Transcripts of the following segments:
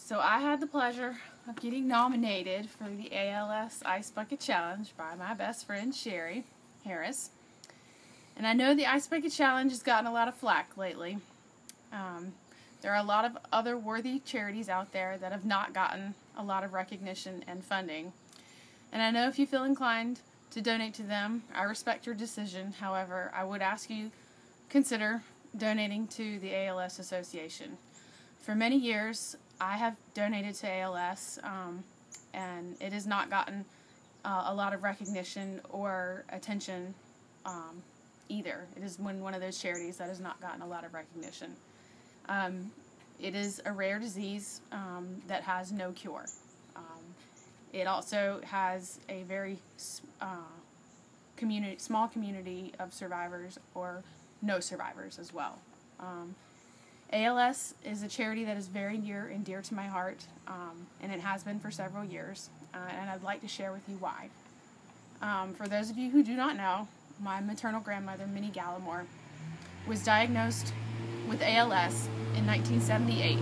So I had the pleasure of getting nominated for the ALS Ice Bucket Challenge by my best friend Sherry Harris. And I know the Ice Bucket Challenge has gotten a lot of flack lately. There are a lot of other worthy charities out there that have not gotten a lot of recognition and funding. And I know if you feel inclined to donate to them, I respect your decision. However, I would ask you consider donating to the ALS Association. For many years, I have donated to ALS, and it has not gotten a lot of recognition or attention either. It is one of those charities that has not gotten a lot of recognition. It is a rare disease that has no cure. It also has a very small community of survivors or no survivors as well. ALS is a charity that is very near and dear to my heart, and it has been for several years, and I'd like to share with you why. For those of you who do not know, my maternal grandmother, Minnie Gallimore, was diagnosed with ALS in 1978.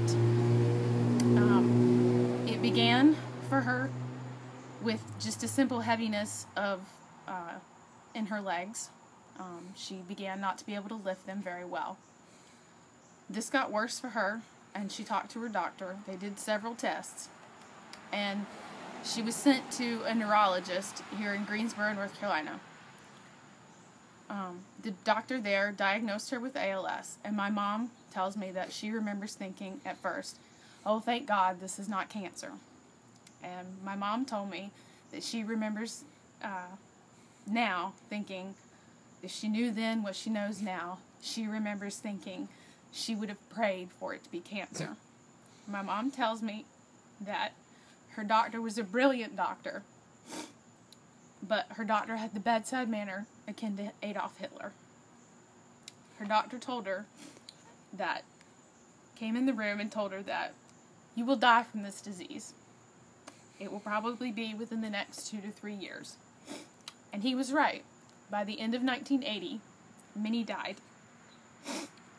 It began for her with just a simple heaviness in her legs. She began not to be able to lift them very well. This got worse for her, and she talked to her doctor. They did several tests, and she was sent to a neurologist here in Greensboro, North Carolina. The doctor there diagnosed her with ALS, and my mom tells me that she remembers thinking at first, "Oh, thank God, this is not cancer." And my mom told me that she remembers now thinking, if she knew then what she knows now, she remembers thinking she would have prayed for it to be cancer. My mom tells me that her doctor was a brilliant doctor, but her doctor had the bedside manner akin to Adolf Hitler. Her doctor told her that, came in the room and told her that you will die from this disease. It will probably be within the next 2 to 3 years. And he was right. By the end of 1980, Minnie died.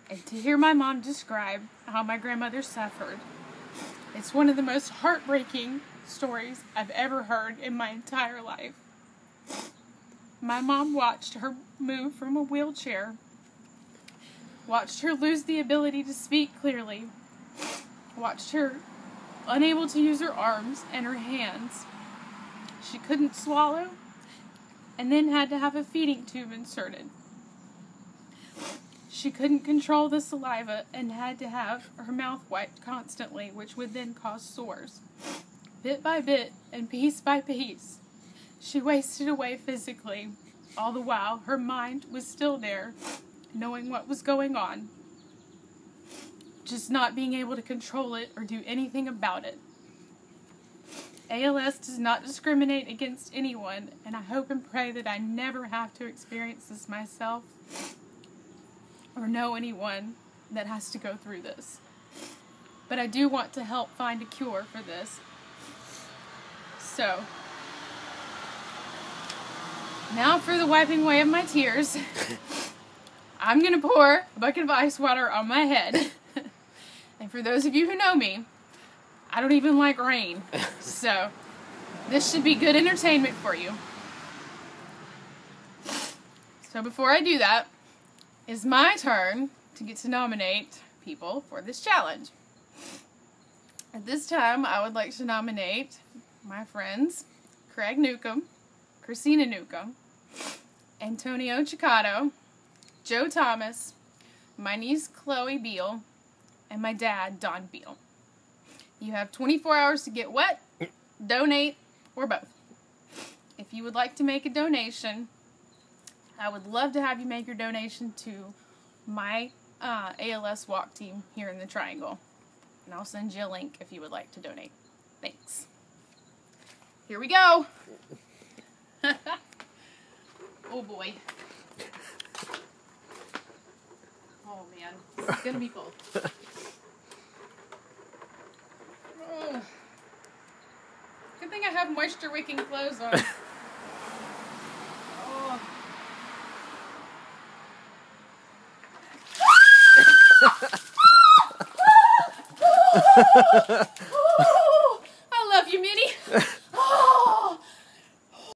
And to hear my mom describe how my grandmother suffered, it's one of the most heartbreaking stories I've ever heard in my entire life. My mom watched her move from a wheelchair, watched her lose the ability to speak clearly, watched her unable to use her arms and her hands. She couldn't swallow, and then had to have a feeding tube inserted. She couldn't control the saliva and had to have her mouth wiped constantly, which would then cause sores. Bit by bit and piece by piece, she wasted away physically. All the while, her mind was still there, knowing what was going on, just not being able to control it or do anything about it. ALS does not discriminate against anyone, and I hope and pray that I never have to experience this myself or know anyone that has to go through this. But I do want to help find a cure for this. So, now for the wiping away of my tears. I'm going to pour a bucket of ice water on my head. And for those of you who know me, I don't even like rain. So, this should be good entertainment for you. So before I do that, it's my turn to get to nominate people for this challenge. At this time, I would like to nominate my friends, Craig Newcomb, Christina Newcomb, Antonio Chicato, Joe Thomas, my niece Chloe Beal, and my dad, Don Beal. You have 24 hours to get wet, donate, or both. If you would like to make a donation, I would love to have you make your donation to my ALS walk team here in the Triangle. And I'll send you a link if you would like to donate. Thanks. Here we go. Oh boy. Oh man, this is gonna be cool. Good thing I have moisture wicking clothes on. Oh.